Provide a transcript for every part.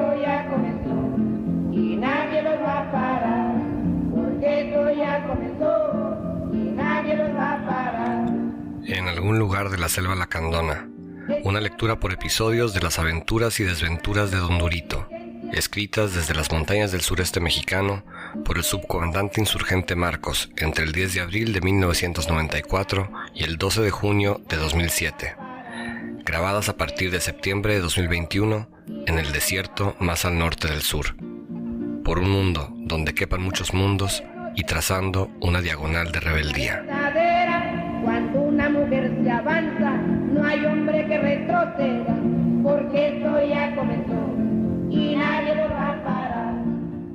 esto ya comenzó y nadie los va a parar, porque esto ya comenzó y nadie los va a parar. En algún lugar de la selva lacandona, una lectura por episodios de las aventuras y desventuras de Don Durito, escritas desde las montañas del sureste mexicano por el subcomandante insurgente Marcos entre el 10 de abril de 1994 y el 12 de junio de 2007, grabadas a partir de septiembre de 2021 en el desierto más al norte del sur, por un mundo donde quepan muchos mundos y trazando una diagonal de rebeldía. Cuando una mujer se avanza, no hay hombre que retroceda, porque esto ya comenzó y nadie lo va a parar,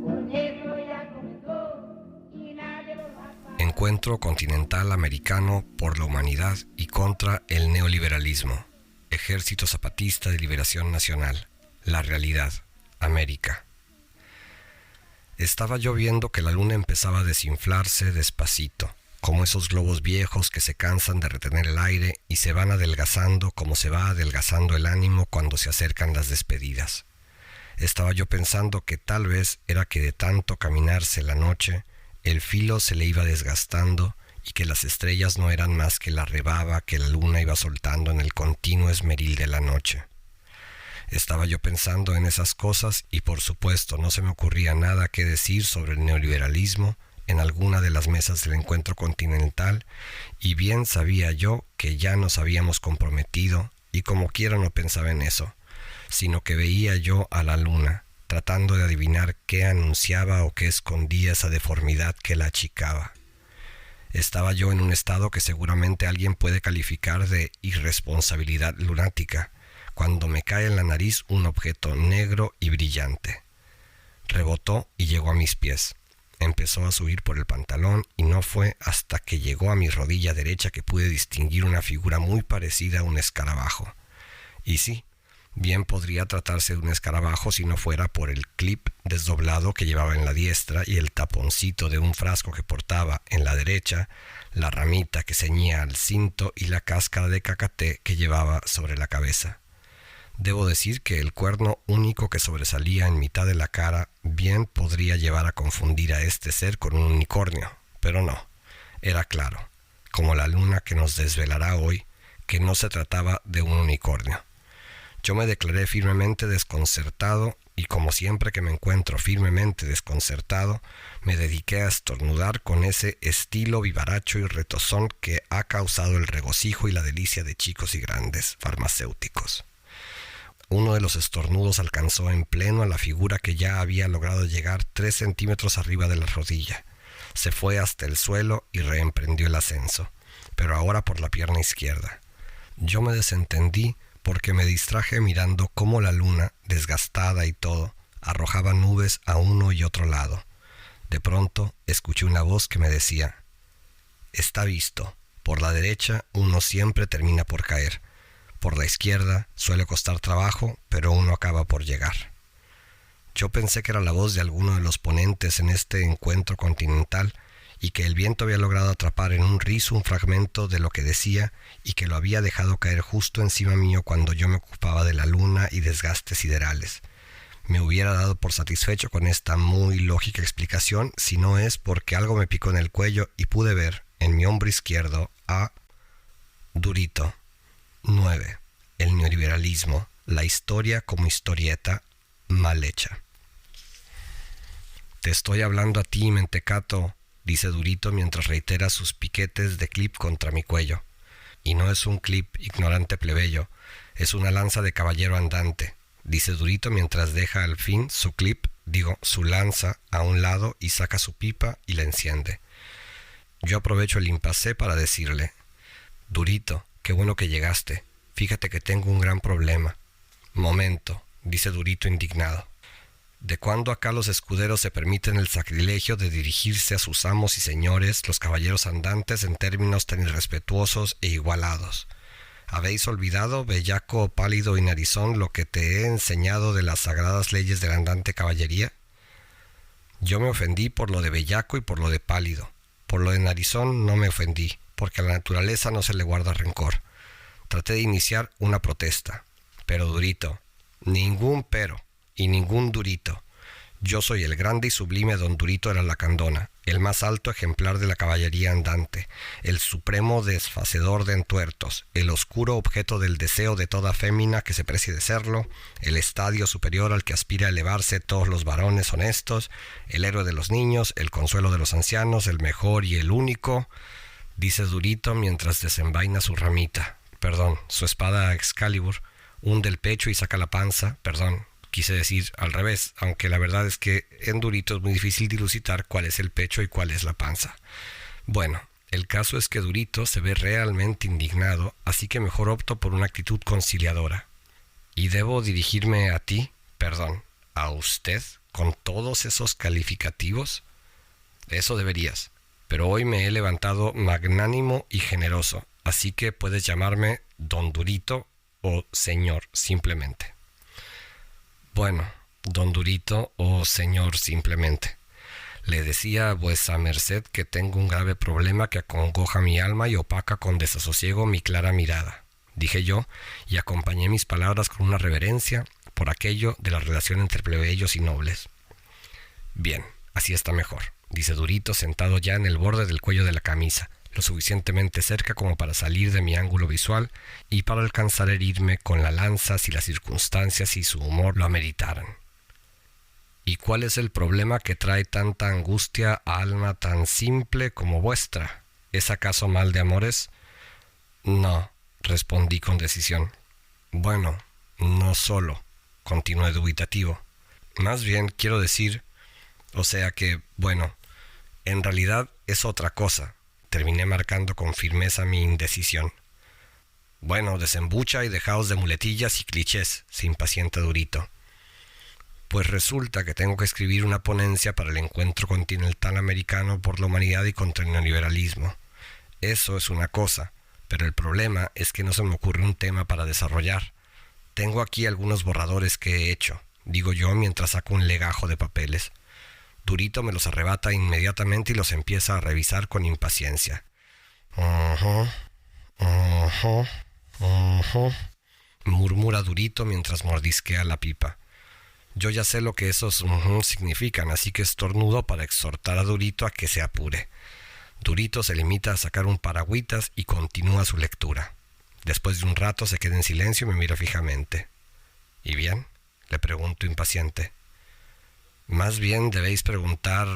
porque esto ya comenzó y nadie lo va a parar. Encuentro Continental Americano por la Humanidad y contra el Neoliberalismo. Ejército Zapatista de Liberación Nacional. La realidad. América. Estaba yo viendo que la luna empezaba a desinflarse despacito, como esos globos viejos que se cansan de retener el aire y se van adelgazando como se va adelgazando el ánimo cuando se acercan las despedidas. Estaba yo pensando que tal vez era que de tanto caminarse la noche, el filo se le iba desgastando y que las estrellas no eran más que la rebaba que la luna iba soltando en el continuo esmeril de la noche. Estaba yo pensando en esas cosas y por supuesto no se me ocurría nada que decir sobre el neoliberalismo en alguna de las mesas del Encuentro Continental, y bien sabía yo que ya nos habíamos comprometido, y como quiera no pensaba en eso, sino que veía yo a la luna, tratando de adivinar qué anunciaba o qué escondía esa deformidad que la achicaba. Estaba yo en un estado que seguramente alguien puede calificar de irresponsabilidad lunática, cuando me cae en la nariz un objeto negro y brillante. Rebotó y llegó a mis pies. Empezó a subir por el pantalón y no fue hasta que llegó a mi rodilla derecha que pude distinguir una figura muy parecida a un escarabajo. Y sí, bien podría tratarse de un escarabajo si no fuera por el clip desdoblado que llevaba en la diestra y el taponcito de un frasco que portaba en la derecha, la ramita que ceñía al cinto y la cáscara de cacate que llevaba sobre la cabeza. Debo decir que el cuerno único que sobresalía en mitad de la cara bien podría llevar a confundir a este ser con un unicornio, pero no, era claro, como la luna que nos desvelará hoy, que no se trataba de un unicornio. Yo me declaré firmemente desconcertado y como siempre que me encuentro firmemente desconcertado, me dediqué a estornudar con ese estilo vivaracho y retozón que ha causado el regocijo y la delicia de chicos y grandes farmacéuticos. Uno de los estornudos alcanzó en pleno a la figura que ya había logrado llegar 3 centímetros arriba de la rodilla. Se fue hasta el suelo y reemprendió el ascenso, pero ahora por la pierna izquierda. Yo me desentendí porque me distraje mirando cómo la luna, desgastada y todo, arrojaba nubes a uno y otro lado. De pronto escuché una voz que me decía: «Está visto, por la derecha uno siempre termina por caer. Por la izquierda suele costar trabajo, pero uno acaba por llegar». Yo pensé que era la voz de alguno de los ponentes en este encuentro continental y que el viento había logrado atrapar en un rizo un fragmento de lo que decía y que lo había dejado caer justo encima mío cuando yo me ocupaba de la luna y desgastes siderales. Me hubiera dado por satisfecho con esta muy lógica explicación si no es porque algo me picó en el cuello y pude ver en mi hombro izquierdo a Durito. 9. El neoliberalismo, la historia como historieta mal hecha. «Te estoy hablando a ti, mentecato», dice Durito mientras reitera sus piquetes de clip contra mi cuello. Y no es un clip, ignorante plebeyo, es una lanza de caballero andante, dice Durito mientras deja al fin su clip, su lanza, a un lado y saca su pipa y la enciende. Yo aprovecho el impasse para decirle: «Durito, qué bueno que llegaste. Fíjate que tengo un gran problema». «Momento», dice Durito indignado. ¿De cuándo acá los escuderos se permiten el sacrilegio de dirigirse a sus amos y señores, los caballeros andantes, en términos tan irrespetuosos e igualados? ¿Habéis olvidado, bellaco, pálido y narizón, lo que te he enseñado de las sagradas leyes de la andante caballería? Yo me ofendí por lo de bellaco y por lo de pálido. Por lo de narizón no me ofendí, porque a la naturaleza no se le guarda rencor. Traté de iniciar una protesta. Pero Durito, ningún pero. y ningún Durito. Yo soy el grande y sublime don Durito de la Lacandona, el más alto ejemplar de la caballería andante, el supremo desfacedor de entuertos, el oscuro objeto del deseo de toda fémina que se precie de serlo, el estadio superior al que aspira a elevarse todos los varones honestos, el héroe de los niños, el consuelo de los ancianos, el mejor y el único, dice Durito mientras desenvaina su ramita, su espada Excalibur, hunde el pecho y saca la panza, quise decir al revés, aunque la verdad es que en Durito es muy difícil dilucidar cuál es el pecho y cuál es la panza. Bueno, el caso es que Durito se ve realmente indignado, así que mejor opto por una actitud conciliadora. ¿Y debo dirigirme a ti, a usted, con todos esos calificativos? Eso deberías, pero hoy me he levantado magnánimo y generoso, así que puedes llamarme don Durito o señor simplemente. Bueno, don Durito o señor simplemente. Le decía a vuesa merced que tengo un grave problema que acongoja mi alma y opaca con desasosiego mi clara mirada, dije yo, y acompañé mis palabras con una reverencia por aquello de la relación entre plebeyos y nobles. Bien, así está mejor, dice Durito sentado ya en el borde del cuello de la camisa, lo suficientemente cerca como para salir de mi ángulo visual y para alcanzar a herirme con la lanza si las circunstancias y su humor lo ameritaran. ¿Y cuál es el problema que trae tanta angustia a alma tan simple como vuestra? ¿Es acaso mal de amores? No, respondí con decisión. Bueno, no solo, continué dubitativo. Más bien quiero decir, en realidad es otra cosa. Terminé marcando con firmeza mi indecisión. Bueno, desembucha y dejaos de muletillas y clichés, se impacienta Durito. Pues resulta que tengo que escribir una ponencia para el Encuentro Continental Americano por la Humanidad y contra el Neoliberalismo. Eso es una cosa, pero el problema es que no se me ocurre un tema para desarrollar. Tengo aquí algunos borradores que he hecho, digo yo mientras saco un legajo de papeles. Durito me los arrebata inmediatamente y los empieza a revisar con impaciencia. Murmura Durito mientras mordisquea la pipa. Yo ya sé lo que esos significan, así que estornudo para exhortar a Durito a que se apure. Durito se limita a sacar un paragüitas y continúa su lectura. Después de un rato se queda en silencio y me mira fijamente. ¿Y bien?, le pregunto impaciente. Más bien debéis preguntar,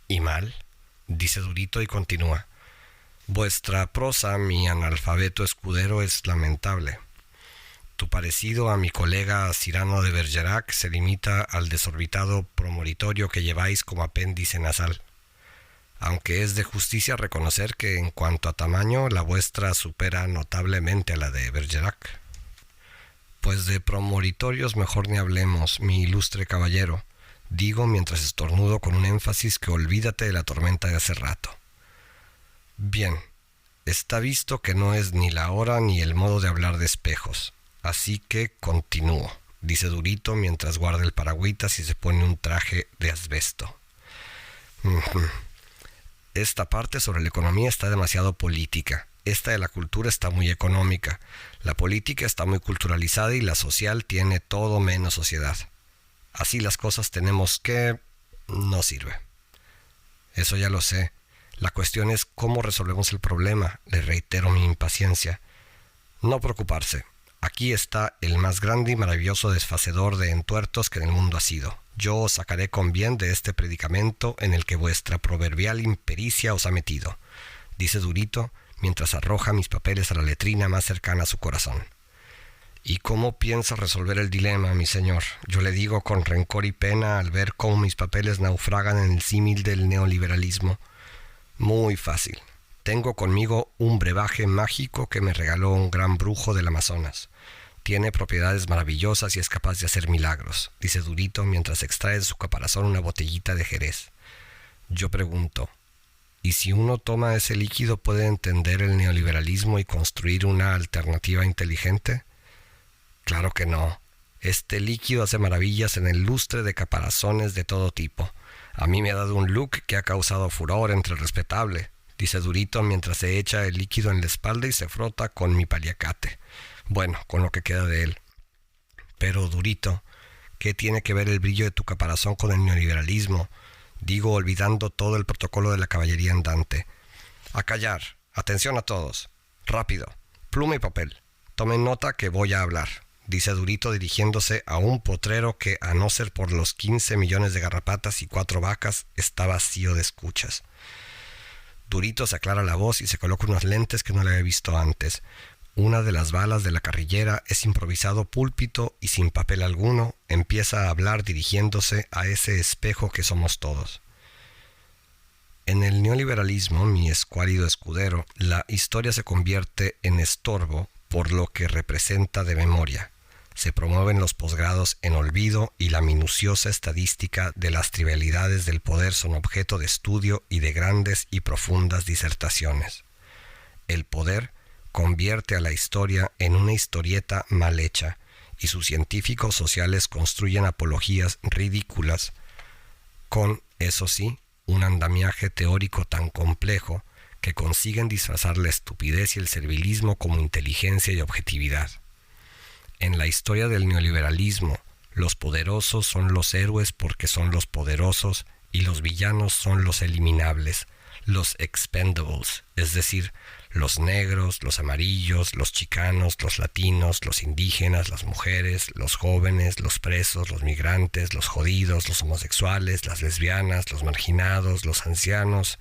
¿y mal?, dice Durito y continúa. Vuestra prosa, mi analfabeto escudero, es lamentable. Tu parecido a mi colega Cyrano de Bergerac se limita al desorbitado promoritorio que lleváis como apéndice nasal. Aunque es de justicia reconocer que en cuanto a tamaño la vuestra supera notablemente a la de Bergerac. Pues de promoritorios mejor ni hablemos, mi ilustre caballero, digo mientras estornudo con un énfasis que olvídate de la tormenta de hace rato. Bien, está visto que no es ni la hora ni el modo de hablar de espejos, así que continúo, dice Durito mientras guarda el paragüitas y se pone un traje de asbesto. Esta parte sobre la economía está demasiado política. Esta de la cultura está muy económica. La política está muy culturalizada y la social tiene todo menos sociedad. Así las cosas tenemos que... no sirve. Eso ya lo sé. La cuestión es cómo resolvemos el problema. Le reitero mi impaciencia. No preocuparse. Aquí está el más grande y maravilloso desfacedor de entuertos que en el mundo ha sido. Yo os sacaré con bien de este predicamento en el que vuestra proverbial impericia os ha metido, dice Durito, mientras arroja mis papeles a la letrina más cercana a su corazón. ¿Y cómo piensa resolver el dilema, mi señor? Yo le digo con rencor y pena al ver cómo mis papeles naufragan en el símil del neoliberalismo. Muy fácil. Tengo conmigo un brebaje mágico que me regaló un gran brujo del Amazonas. Tiene propiedades maravillosas y es capaz de hacer milagros, dice Durito mientras extrae de su caparazón una botellita de Jerez. Yo pregunto, ¿y si uno toma ese líquido puede entender el neoliberalismo y construir una alternativa inteligente? Claro que no. Este líquido hace maravillas en el lustre de caparazones de todo tipo. A mí me ha dado un look que ha causado furor entre el respetable, dice Durito mientras se echa el líquido en la espalda y se frota con mi paliacate. Bueno, con lo que queda de él. Pero, Durito, ¿Qué tiene que ver el brillo de tu caparazón con el neoliberalismo? Digo, olvidando todo el protocolo de la caballería andante. A callar. Atención a todos. Rápido. Pluma y papel. Tomen nota que voy a hablar, dice Durito dirigiéndose a un potrero que, a no ser por los 15 millones de garrapatas y 4 vacas, está vacío de escuchas. Durito se aclara la voz y se coloca unos lentes que no le había visto antes. Una de las balas de la carrillera es improvisado púlpito y sin papel alguno empieza a hablar dirigiéndose a ese espejo que somos todos. En el neoliberalismo, mi escuálido escudero, la historia se convierte en estorbo por lo que representa de memoria. Se promueven los posgrados en olvido y la minuciosa estadística de las trivialidades del poder son objeto de estudio y de grandes y profundas disertaciones. El poder convierte a la historia en una historieta mal hecha y sus científicos sociales construyen apologías ridículas con, eso sí, un andamiaje teórico tan complejo que consiguen disfrazar la estupidez y el servilismo como inteligencia y objetividad. En la historia del neoliberalismo, los poderosos son los héroes porque son los poderosos y los villanos son los eliminables, los expendables, es decir, los negros, los amarillos, los chicanos, los latinos, los indígenas, las mujeres, los jóvenes, los presos, los migrantes, los jodidos, los homosexuales, las lesbianas, los marginados, los ancianos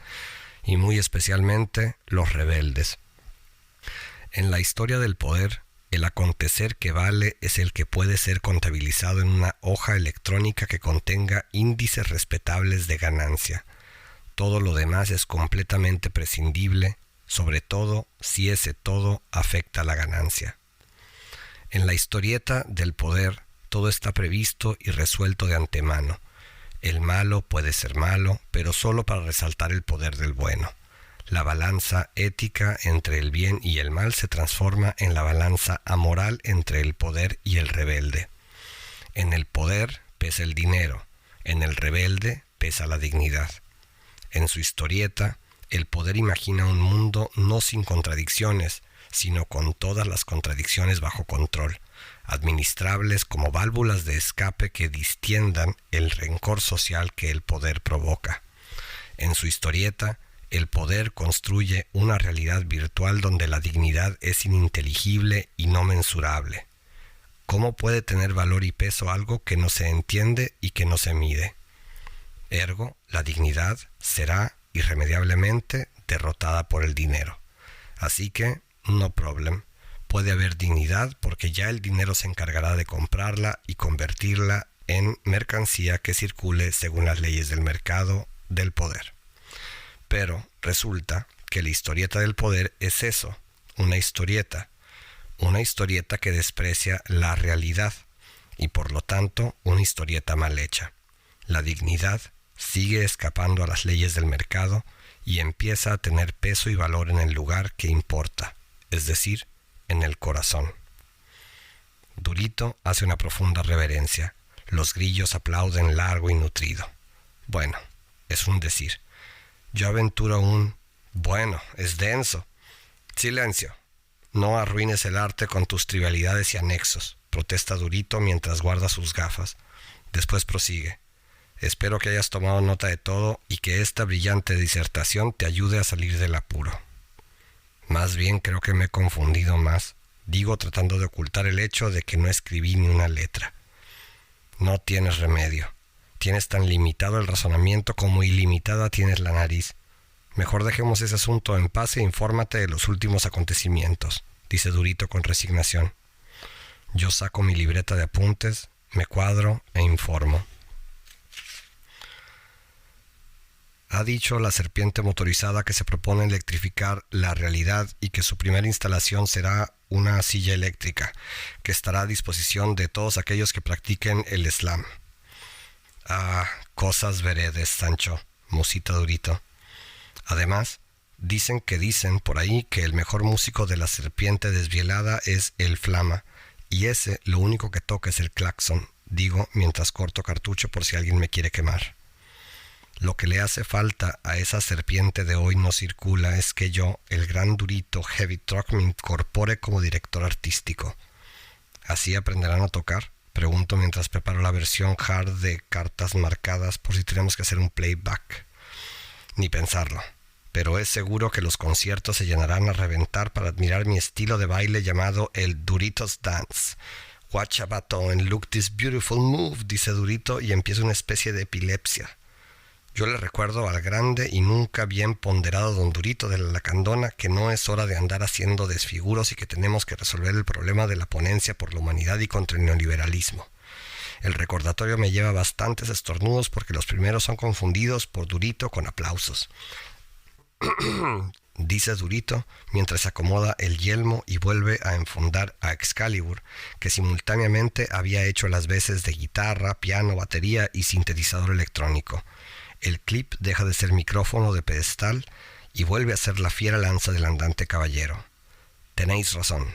y muy especialmente los rebeldes. En la historia del poder, el acontecer que vale es el que puede ser contabilizado en una hoja electrónica que contenga índices respetables de ganancia. Todo lo demás es completamente prescindible, sobre todo si ese todo afecta la ganancia. En la historieta del poder, todo está previsto y resuelto de antemano. El malo puede ser malo, pero solo para resaltar el poder del bueno. La balanza ética entre el bien y el mal se transforma en la balanza amoral entre el poder y el rebelde. En el poder pesa el dinero, en el rebelde pesa la dignidad. En su historieta, el poder imagina un mundo no sin contradicciones, sino con todas las contradicciones bajo control, administrables como válvulas de escape que distiendan el rencor social que el poder provoca. En su historieta, el poder construye una realidad virtual donde la dignidad es ininteligible y no mensurable. ¿Cómo puede tener valor y peso algo que no se entiende y que no se mide? Ergo, la dignidad será irremediablemente derrotada por el dinero. Así que, no problem. Puede haber dignidad porque ya el dinero se encargará de comprarla y convertirla en mercancía que circule según las leyes del mercado del poder. Pero resulta que la historieta del poder es eso, una historieta que desprecia la realidad y por lo tanto una historieta mal hecha. La dignidad sigue escapando a las leyes del mercado y empieza a tener peso y valor en el lugar que importa, es decir, en el corazón. Durito hace una profunda reverencia. Los grillos aplauden largo y nutrido. Bueno, es un decir. Yo aventuro un bueno, es denso. Silencio. No arruines el arte con tus trivialidades y anexos, protesta Durito mientras guarda sus gafas. Después prosigue. Espero que hayas tomado nota de todo y que esta brillante disertación te ayude a salir del apuro. Más bien creo que me he confundido más, digo tratando de ocultar el hecho de que no escribí ni una letra. No tienes remedio. Tienes tan limitado el razonamiento como ilimitada tienes la nariz. Mejor dejemos ese asunto en paz e infórmate de los últimos acontecimientos, dice Durito con resignación. Yo saco mi libreta de apuntes, me cuadro e informo. Ha dicho la serpiente motorizada que se propone electrificar la realidad y que su primera instalación será una silla eléctrica, que estará a disposición de todos aquellos que practiquen el Islam. Ah, cosas veredes, Sancho, musita Durito. Además, dicen por ahí que el mejor músico de la serpiente desvielada es el Flama, y ese lo único que toca es el claxon, digo mientras corto cartucho por si alguien me quiere quemar. Lo que le hace falta a esa serpiente de hoy no circula es que yo, el gran Durito Heavy Truck, me incorpore como director artístico. Así aprenderán a tocar, Pregunto mientras preparo la versión hard de cartas marcadas por si tenemos que hacer un playback. Ni pensarlo. Pero es seguro que los conciertos se llenarán a reventar para admirar mi estilo de baile llamado el Duritos Dance. Watch a bato and look this beautiful move, dice Durito y empieza una especie de epilepsia. Yo le recuerdo al grande y nunca bien ponderado don Durito de la Lacandona que no es hora de andar haciendo desfiguros y que tenemos que resolver el problema de la ponencia por la humanidad y contra el neoliberalismo. El recordatorio me lleva bastantes estornudos porque los primeros son confundidos por Durito con aplausos. Dice Durito mientras acomoda el yelmo y vuelve a enfundar a Excalibur, que simultáneamente había hecho las veces de guitarra, piano, batería y sintetizador electrónico. El clip deja de ser micrófono de pedestal y vuelve a ser la fiera lanza del andante caballero. Tenéis razón,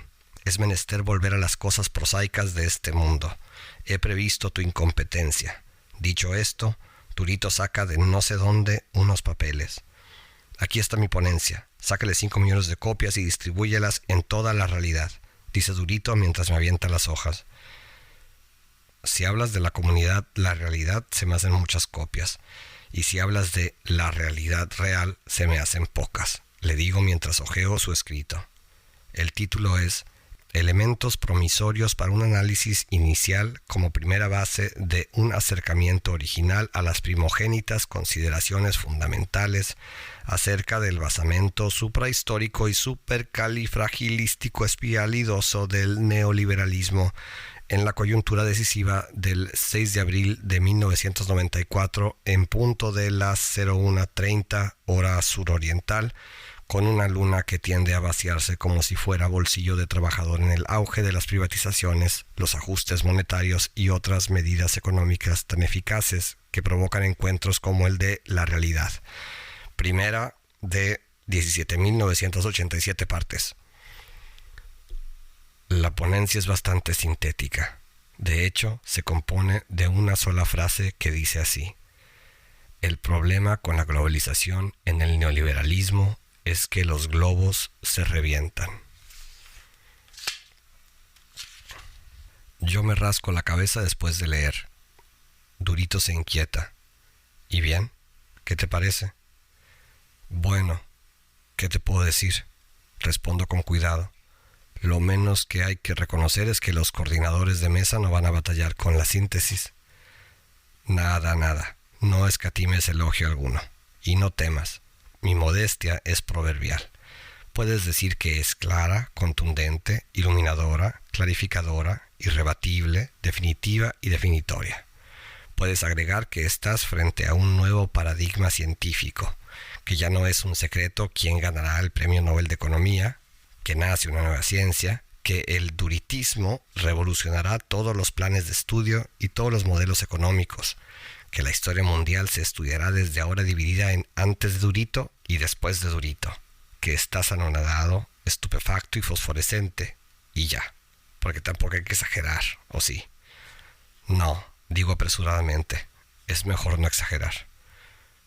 es menester volver a las cosas prosaicas de este mundo. He previsto tu incompetencia. Dicho esto, Durito saca de no sé dónde unos papeles. Aquí está mi ponencia. Sácale 5 millones de copias y distribúyelas en toda la realidad, dice Durito mientras me avienta las hojas. Si hablas de la comunidad, la realidad, se me hacen muchas copias. Y si hablas de la realidad real, se me hacen pocas, le digo mientras hojeo su escrito. El título es Elementos promisorios para un análisis inicial como primera base de un acercamiento original a las primogénitas consideraciones fundamentales acerca del basamento suprahistórico y supercalifragilístico espialidoso del neoliberalismo en la coyuntura decisiva del 6 de abril de 1994 en punto de las 01:30 hora suroriental, con una luna que tiende a vaciarse como si fuera bolsillo de trabajador en el auge de las privatizaciones, los ajustes monetarios y otras medidas económicas tan eficaces que provocan encuentros como el de La Realidad. Primera de 17.987 partes. La ponencia es bastante sintética. De hecho, se compone de una sola frase que dice así: el problema con la globalización en el neoliberalismo es que los globos se revientan. Yo me rasco la cabeza después de leer. Durito se inquieta. ¿Y bien? ¿Qué te parece? Bueno, ¿qué te puedo decir? Respondo con cuidado. Lo menos que hay que reconocer es que los coordinadores de mesa no van a batallar con la síntesis. Nada. No escatimes elogio alguno. Y no temas. Mi modestia es proverbial. Puedes decir que es clara, contundente, iluminadora, clarificadora, irrebatible, definitiva y definitoria. Puedes agregar que estás frente a un nuevo paradigma científico, que ya no es un secreto quién ganará el Premio Nobel de Economía, que nace una nueva ciencia, que el duritismo revolucionará todos los planes de estudio y todos los modelos económicos, que la historia mundial se estudiará desde ahora dividida en antes de Durito y después de Durito, que estás anonadado, estupefacto y fosforescente, y ya, porque tampoco hay que exagerar, ¿o sí? No, digo apresuradamente, es mejor no exagerar.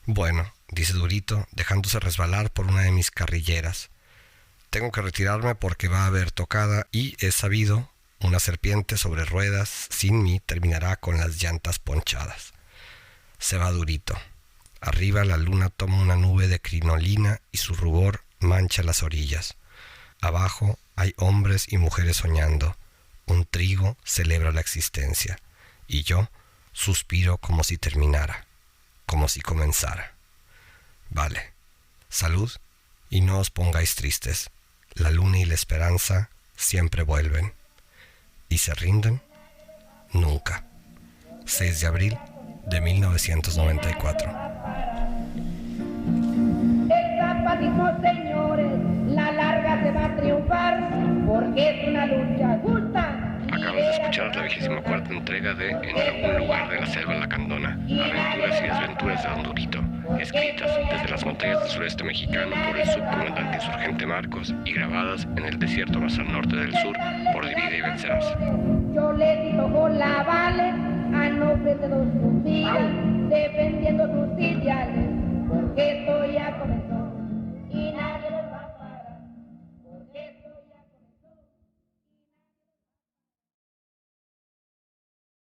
Bueno, dice Durito, dejándose resbalar por una de mis carrilleras. Tengo que retirarme porque va a haber tocada y, es sabido, una serpiente sobre ruedas sin mí terminará con las llantas ponchadas. Se va Durito. Arriba la luna toma una nube de crinolina y su rubor mancha las orillas. Abajo hay hombres y mujeres soñando. Un trigo celebra la existencia. Y yo suspiro como si terminara, como si comenzara. Vale. Salud y no os pongáis tristes. La luna y la esperanza siempre vuelven. ¿Y se rinden? Nunca. 6 de abril de 1994. El zapatismo, señores, la larga se va a triunfar, porque es una lucha justa. Acabas de escuchar la 24ª entrega de En algún lugar de la selva lacandona, aventuras y desventuras de Don Durito, escritas desde las montañas del sureste mexicano por el subcomandante insurgente Marcos y grabadas en el desierto más al norte del sur por Divide y Vencerás. Yo les digo con la vale a nombre de los vidas, defendiendo tus ideales, porque estoy a comenzar.